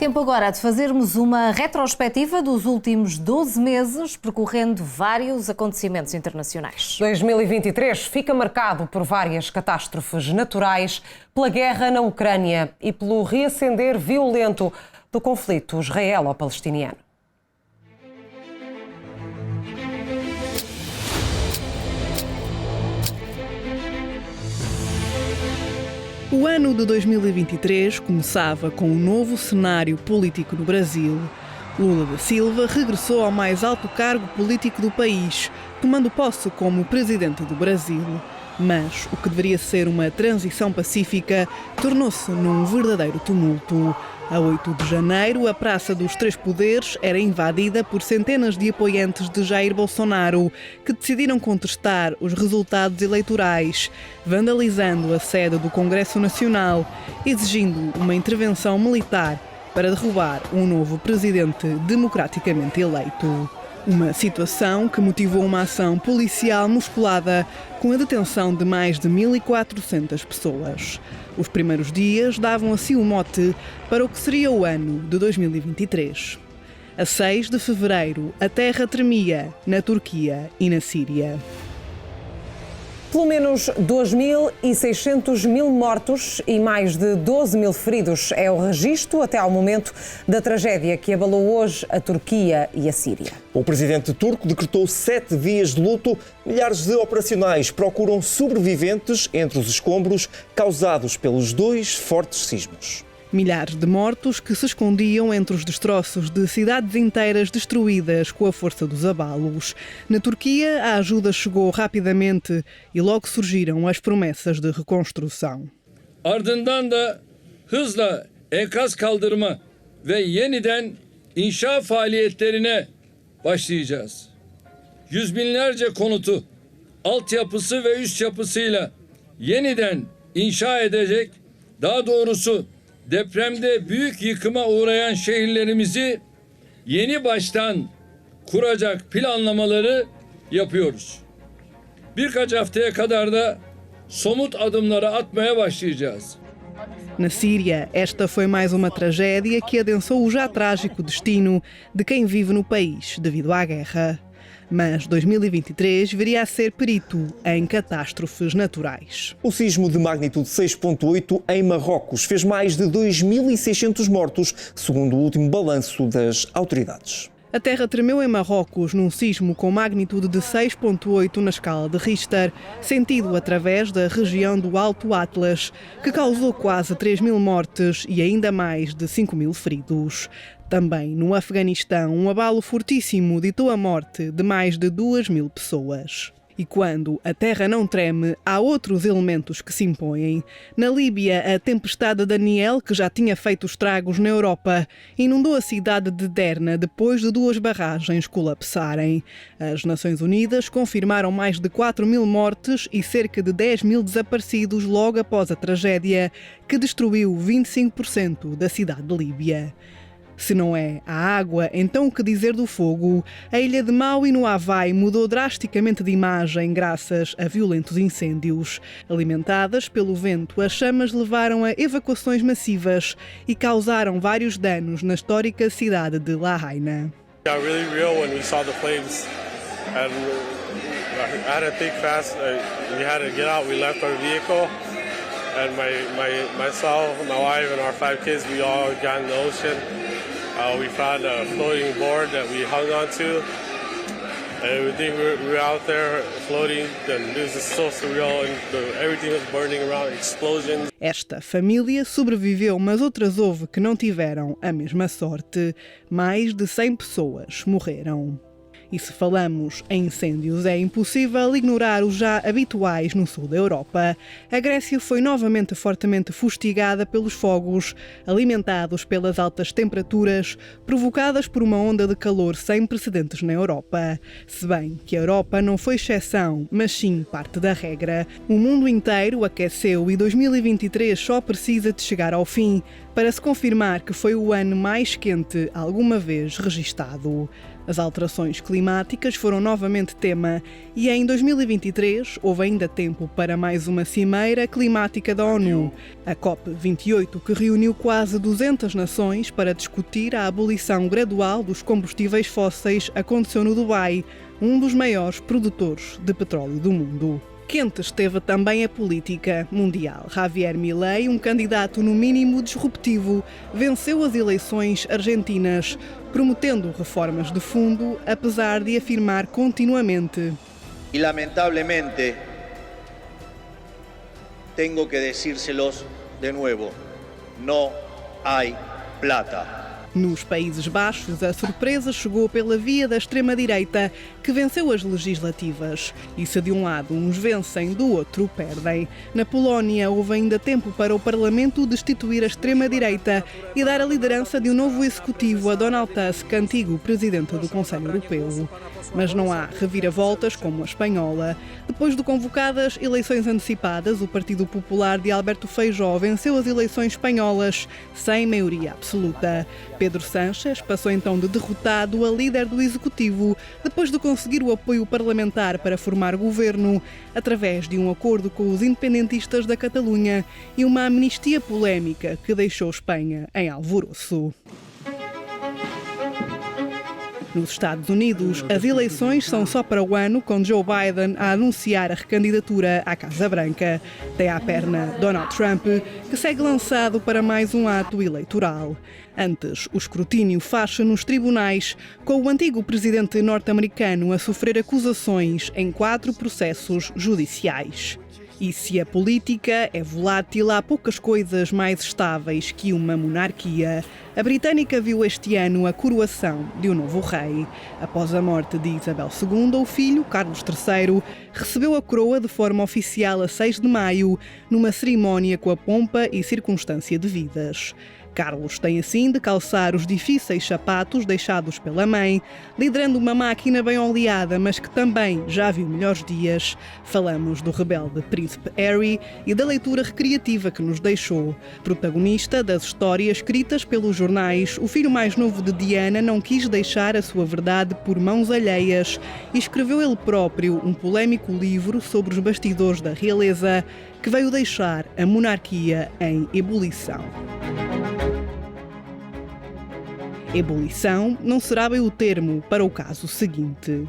tempo agora de fazermos uma retrospectiva dos últimos 12 meses, percorrendo vários acontecimentos internacionais. 2023 fica marcado por várias catástrofes naturais, pela guerra na Ucrânia e pelo reacender violento do conflito israelo-palestiniano. O ano de 2023 começava com um novo cenário político no Brasil. Lula da Silva regressou ao mais alto cargo político do país, tomando posse como presidente do Brasil. Mas o que deveria ser uma transição pacífica tornou-se num verdadeiro tumulto. A 8 de janeiro, a Praça dos Três Poderes era invadida por centenas de apoiantes de Jair Bolsonaro, que decidiram contestar os resultados eleitorais, vandalizando a sede do Congresso Nacional, exigindo uma intervenção militar para derrubar um novo presidente democraticamente eleito. Uma situação que motivou uma ação policial musculada com a detenção de mais de 1.400 pessoas. Os primeiros dias davam assim o mote para o que seria o ano de 2023. A 6 de fevereiro, a terra tremia na Turquia e na Síria. Pelo menos 2.600 mortos e mais de 12.000 feridos é o registro até ao momento da tragédia que abalou hoje a Turquia e a Síria. O presidente turco decretou 7 dias de luto. Milhares de operacionais procuram sobreviventes entre os escombros causados pelos 2 fortes sismos. Milhares de mortos que se escondiam entre os destroços de cidades inteiras destruídas com a força dos abalos. Na Turquia, a ajuda chegou rapidamente e logo surgiram as promessas de reconstrução. Ardından da hızla enkaz kaldırma ve yeniden inşa faaliyetlerine başlayacağız. Yüz binlerce konutu, altyapısı ve üst yapısıyla yeniden inşa edecek, daha doğrusu depremde büyük yıkıma uğrayan şehirlerimizi yeni baştan kuracak planlamaları yapıyoruz. Birkaç haftaya kadar da somut adımları atmaya başlayacağız. Na Síria, esta foi mais uma tragédia que adensou o já trágico destino de quem vive no país devido à guerra. Mas 2023 viria a ser perito em catástrofes naturais. O sismo de magnitude 6.8 em Marrocos fez mais de 2.600 mortos, segundo o último balanço das autoridades. A terra tremeu em Marrocos num sismo com magnitude de 6.8 na escala de Richter, sentido através da região do Alto Atlas, que causou quase 3.000 mortes e ainda mais de 5.000 feridos. Também no Afeganistão, um abalo fortíssimo ditou a morte de mais de 2.000 pessoas. E quando a terra não treme, há outros elementos que se impõem. Na Líbia, a tempestade Daniel, que já tinha feito estragos na Europa, inundou a cidade de Derna depois de 2 barragens colapsarem. As Nações Unidas confirmaram mais de 4.000 mortes e cerca de 10.000 desaparecidos logo após a tragédia, que destruiu 25% da cidade de Líbia. Se não é a água, então o que dizer do fogo? A ilha de Maui, no Havaí, mudou drasticamente de imagem graças a violentos incêndios. Alimentadas pelo vento, as chamas levaram a evacuações massivas e causaram vários danos na histórica cidade de Lahaina. Got really real when we saw the flames. And I had to think fast. We had to get out. We left our vehicle. And myself, my wife, and our 5 kids, we all got in the ocean. We found a floating board that we hung onto. And we think we were out there floating, and this is so surreal, and everything was burning around, explosions. Esta família sobreviveu, mas outras houve que não tiveram a mesma sorte. Mais de 100 pessoas morreram. E se falamos em incêndios, é impossível ignorar os já habituais no sul da Europa. A Grécia foi novamente fortemente fustigada pelos fogos, alimentados pelas altas temperaturas, provocadas por uma onda de calor sem precedentes na Europa. Se bem que a Europa não foi exceção, mas sim parte da regra. O mundo inteiro aqueceu e 2023 só precisa de chegar ao fim para se confirmar que foi o ano mais quente alguma vez registado. As alterações climáticas foram novamente tema e em 2023 houve ainda tempo para mais uma cimeira climática da ONU, a COP28, que reuniu quase 200 nações para discutir a abolição gradual dos combustíveis fósseis, aconteceu no Dubai, um dos maiores produtores de petróleo do mundo. Quente esteve também a política mundial. Javier Milei, um candidato no mínimo disruptivo, venceu as eleições argentinas, prometendo reformas de fundo, apesar de afirmar continuamente: Y lamentablemente tengo que decírselos de nuevo, no hay plata. Nos Países Baixos, a surpresa chegou pela via da extrema-direita, que venceu as legislativas. E se de um lado uns vencem, do outro perdem. Na Polónia, houve ainda tempo para o Parlamento destituir a extrema-direita e dar a liderança de um novo executivo a Donald Tusk, antigo presidente do Conselho Europeu. Mas não há reviravoltas como a espanhola. Depois de convocadas eleições antecipadas, o Partido Popular de Alberto Feijóo venceu as eleições espanholas sem maioria absoluta. Pedro Sánchez passou então de derrotado a líder do Executivo, depois de conseguir o apoio parlamentar para formar governo, através de um acordo com os independentistas da Catalunha e uma amnistia polémica que deixou Espanha em alvoroço. Nos Estados Unidos, as eleições são só para o ano, com Joe Biden a anunciar a recandidatura à Casa Branca. Tem à perna Donald Trump, que segue lançado para mais um ato eleitoral. Antes, o escrutínio faz-se nos tribunais, com o antigo presidente norte-americano a sofrer acusações em 4 processos judiciais. E se a política é volátil, há poucas coisas mais estáveis que uma monarquia. A britânica viu este ano a coroação de um novo rei. Após a morte de Isabel II, o filho, Carlos III, recebeu a coroa de forma oficial a 6 de maio, numa cerimónia com a pompa e circunstância devidas. Carlos tem assim de calçar os difíceis sapatos deixados pela mãe, liderando uma máquina bem oleada, mas que também já viu melhores dias. Falamos do rebelde príncipe Harry e da leitura recreativa que nos deixou. Protagonista das histórias escritas pelos jornais, o filho mais novo de Diana não quis deixar a sua verdade por mãos alheias e escreveu ele próprio um polémico livro sobre os bastidores da realeza, que veio deixar a monarquia em ebulição. Ebulição não será bem o termo para o caso seguinte.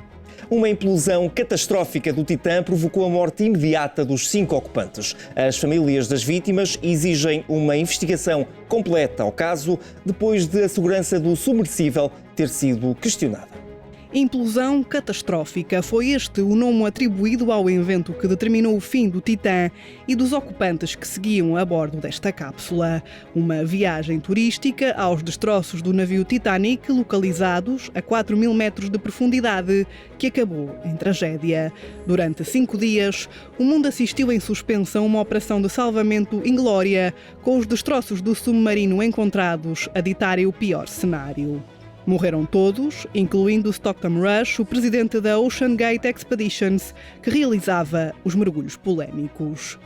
Uma implosão catastrófica do Titã provocou a morte imediata dos 5 ocupantes. As famílias das vítimas exigem uma investigação completa ao caso, depois de a segurança do submersível ter sido questionada. Implosão catastrófica foi este o nome atribuído ao evento que determinou o fim do Titã e dos ocupantes que seguiam a bordo desta cápsula. Uma viagem turística aos destroços do navio Titanic, localizados a 4.000 metros de profundidade, que acabou em tragédia. Durante 5 dias, o mundo assistiu em suspensa a uma operação de salvamento inglória, com os destroços do submarino encontrados a ditarem o pior cenário. Morreram todos, incluindo Stockton Rush, o presidente da Ocean Gate Expeditions, que realizava os mergulhos polémicos.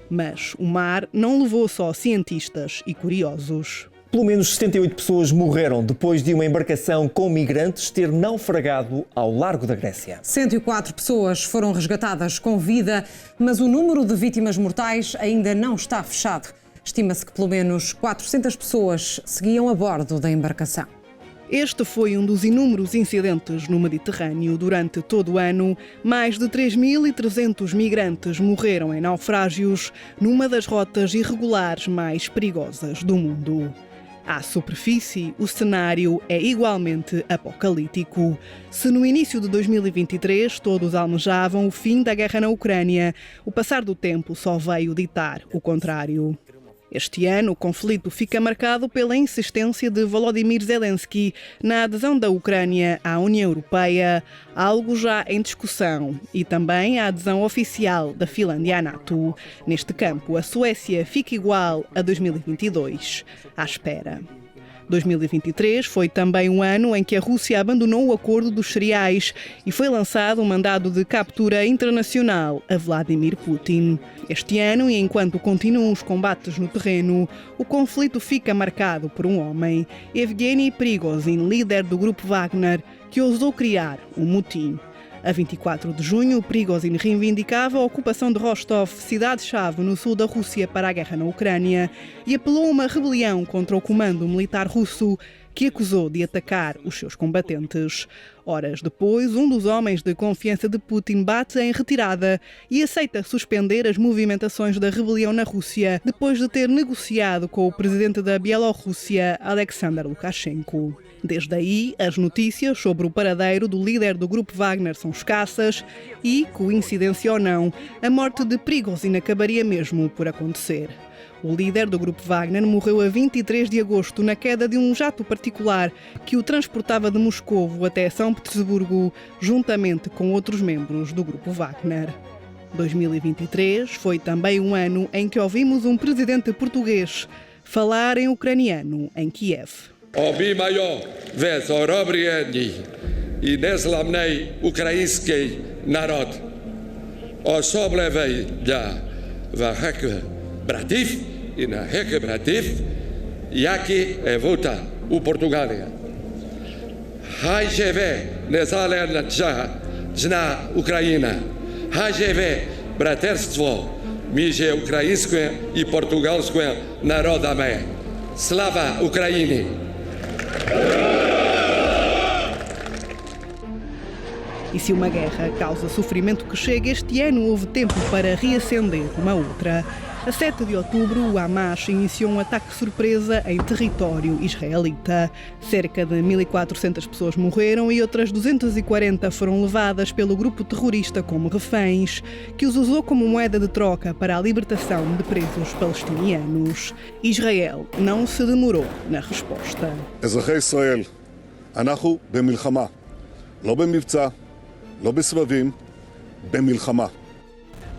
Mas o mar não levou só cientistas e curiosos. Pelo menos 78 pessoas morreram depois de uma embarcação com migrantes ter naufragado ao largo da Grécia. 104 pessoas foram resgatadas com vida, mas o número de vítimas mortais ainda não está fechado. Estima-se que pelo menos 400 pessoas seguiam a bordo da embarcação. Este foi um dos inúmeros incidentes no Mediterrâneo. Durante todo o ano, mais de 3.300 migrantes morreram em naufrágios numa das rotas irregulares mais perigosas do mundo. À superfície, o cenário é igualmente apocalíptico. Se no início de 2023 todos almejavam o fim da guerra na Ucrânia, o passar do tempo só veio ditar o contrário. Este ano, o conflito fica marcado pela insistência de Volodymyr Zelensky na adesão da Ucrânia à União Europeia, algo já em discussão, e também a adesão oficial da Finlândia à NATO. Neste campo, a Suécia fica igual a 2022, à espera. 2023 foi também um ano em que a Rússia abandonou o acordo dos cereais e foi lançado um mandado de captura internacional a Vladimir Putin. Este ano, e enquanto continuam os combates no terreno, o conflito fica marcado por um homem, Evgeny Prigozhin, líder do grupo Wagner, que ousou criar um motim. A 24 de junho, Prigozhin reivindicava a ocupação de Rostov, cidade-chave no sul da Rússia para a guerra na Ucrânia, e apelou a uma rebelião contra o comando militar russo, que acusou de atacar os seus combatentes. Horas depois, um dos homens de confiança de Putin bate em retirada e aceita suspender as movimentações da rebelião na Rússia, depois de ter negociado com o presidente da Bielorrússia, Alexander Lukashenko. Desde aí, as notícias sobre o paradeiro do líder do grupo Wagner são escassas e, coincidência ou não, a morte de Prigozhin acabaria mesmo por acontecer. O líder do grupo Wagner morreu a 23 de agosto na queda de um jato particular que o transportava de Moscovo até São Petersburgo, juntamente com outros membros do grupo Wagner. 2023 foi também um ano em que ouvimos um presidente português falar em ucraniano em Kiev. Obіймаю весь об'єднаний і незламний український народ. Особливий для ваших братів і наших братів, які живуть у Португалії. Хай живе незалежна Україна. Хай живе братерство між українським і португальським народами. Слава Україні! E se uma guerra causa sofrimento que chega, este ano houve tempo para reacender uma outra. A 7 de outubro, o Hamas iniciou um ataque surpresa em território israelita. Cerca de 1.400 pessoas morreram e outras 240 foram levadas pelo grupo terrorista como reféns, que os usou como moeda de troca para a libertação de presos palestinianos. Israel não se demorou na resposta. אזרחי ישראל, אנחנו במלחמה, לא במבצע, לא בסבבים, במלחמה.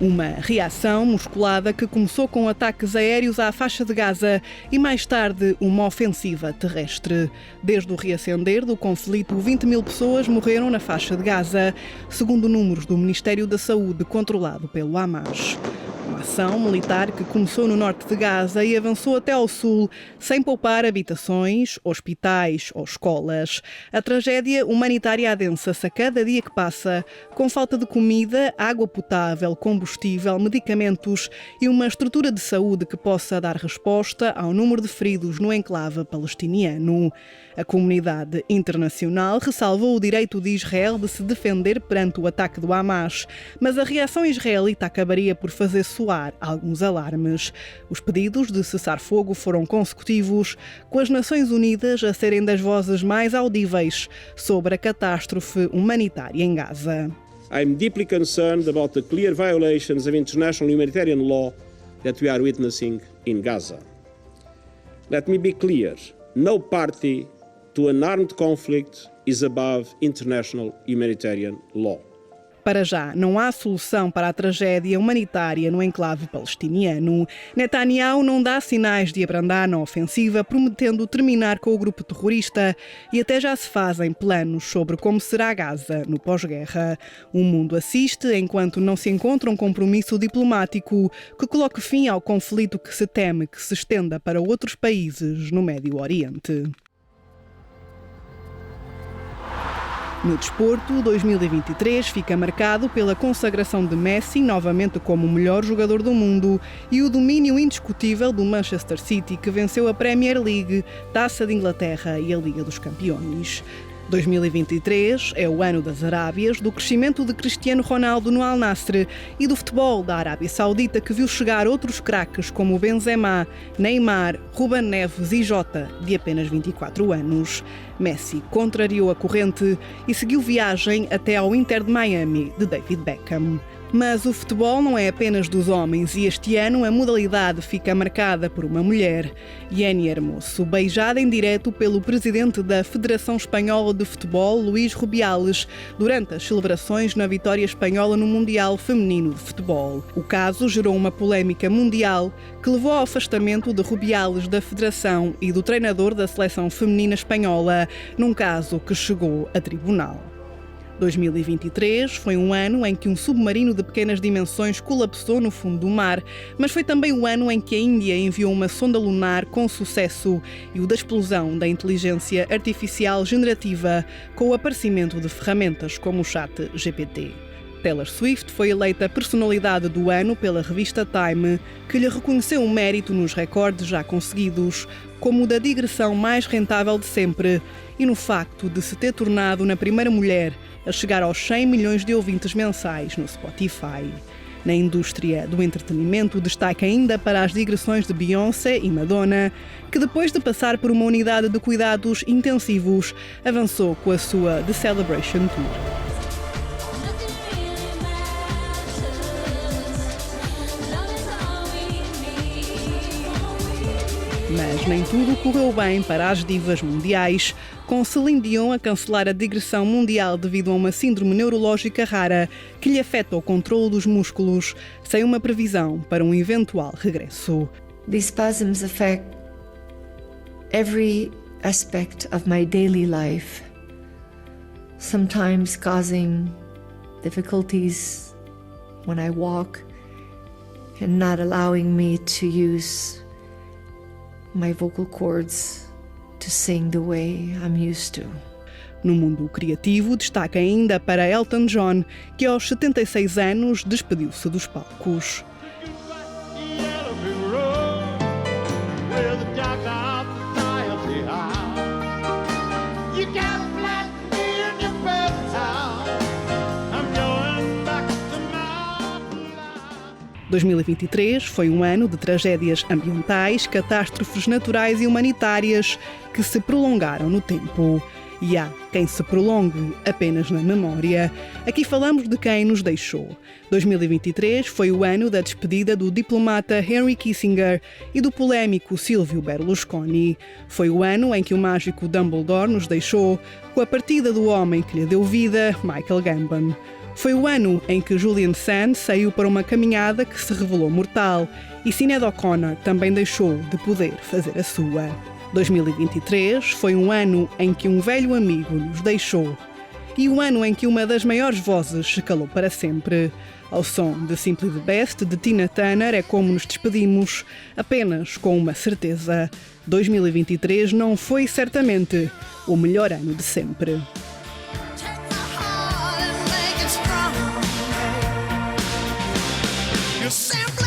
Uma reação musculada que começou com ataques aéreos à faixa de Gaza e mais tarde uma ofensiva terrestre. Desde o reacender do conflito, 20.000 pessoas morreram na faixa de Gaza, segundo números do Ministério da Saúde controlado pelo Hamas. Uma ação militar que começou no norte de Gaza e avançou até ao sul, sem poupar habitações, hospitais ou escolas. A tragédia humanitária adensa-se a cada dia que passa, com falta de comida, água potável, combustível, medicamentos e uma estrutura de saúde que possa dar resposta ao número de feridos no enclave palestiniano. A comunidade internacional ressalvou o direito de Israel de se defender perante o ataque do Hamas, mas a reação israelita acabaria por fazer soar alguns alarmes. Os pedidos de cessar-fogo foram consecutivos, com as Nações Unidas a serem das vozes mais audíveis sobre a catástrofe humanitária em Gaza. I'm deeply concerned about the clear violations of international humanitarian law that we are witnessing in Gaza. Let me be clear, no party to an armed conflict is above international humanitarian law. Para já, não há solução para a tragédia humanitária no enclave palestiniano. Netanyahu não dá sinais de abrandar na ofensiva, prometendo terminar com o grupo terrorista, e até já se fazem planos sobre como será Gaza no pós-guerra. O mundo assiste enquanto não se encontra um compromisso diplomático que coloque fim ao conflito que se teme que se estenda para outros países no Médio Oriente. No desporto, 2023 fica marcado pela consagração de Messi novamente como o melhor jogador do mundo e o domínio indiscutível do Manchester City, que venceu a Premier League, Taça de Inglaterra e a Liga dos Campeões. 2023 é o ano das Arábias, do crescimento de Cristiano Ronaldo no Al Nassr e do futebol da Arábia Saudita, que viu chegar outros craques como Benzema, Neymar, Ruben Neves e Jota, de apenas 24 anos. Messi contrariou a corrente e seguiu viagem até ao Inter de Miami, de David Beckham. Mas o futebol não é apenas dos homens e este ano a modalidade fica marcada por uma mulher. Jenny Hermoso, beijada em direto pelo presidente da Federação Espanhola de Futebol, Luís Rubiales, durante as celebrações na vitória espanhola no Mundial Feminino de Futebol. O caso gerou uma polémica mundial que levou ao afastamento de Rubiales da Federação e do treinador da seleção feminina espanhola, num caso que chegou a tribunal. 2023 foi um ano em que um submarino de pequenas dimensões colapsou no fundo do mar, mas foi também o ano em que a Índia enviou uma sonda lunar com sucesso e o da explosão da inteligência artificial generativa com o aparecimento de ferramentas como o ChatGPT. Taylor Swift foi eleita personalidade do ano pela revista Time, que lhe reconheceu um mérito nos recordes já conseguidos, como o da digressão mais rentável de sempre e no facto de se ter tornado na primeira mulher a chegar aos 100 milhões de ouvintes mensais no Spotify. Na indústria do entretenimento, destaque ainda para as digressões de Beyoncé e Madonna, que depois de passar por uma unidade de cuidados intensivos, avançou com a sua The Celebration Tour. Mas nem tudo correu bem para as divas mundiais, com Celine Dion a cancelar a digressão mundial devido a uma síndrome neurológica rara que lhe afeta o controle dos músculos, sem uma previsão para um eventual regresso. These spasms affect every aspect of my daily life, sometimes causing difficulties when I walk and not allowing me to use my vocal cords to sing the way I'm used to. No mundo criativo, destaca ainda para Elton John, que aos 76 anos despediu-se dos palcos. « 2023 foi um ano de tragédias ambientais, catástrofes naturais e humanitárias que se prolongaram no tempo. E há quem se prolongue apenas na memória. Aqui falamos de quem nos deixou. 2023 foi o ano da despedida do diplomata Henry Kissinger e do polémico Silvio Berlusconi. Foi o ano em que o mágico Dumbledore nos deixou, com a partida do homem que lhe deu vida, Michael Gambon. Foi o ano em que Julian Sands saiu para uma caminhada que se revelou mortal e Sinéad O'Connor também deixou de poder fazer a sua. 2023 foi um ano em que um velho amigo nos deixou e o ano em que uma das maiores vozes se calou para sempre. Ao som de Simply the Best de Tina Turner é como nos despedimos, apenas com uma certeza: 2023 não foi certamente o melhor ano de sempre. Sempre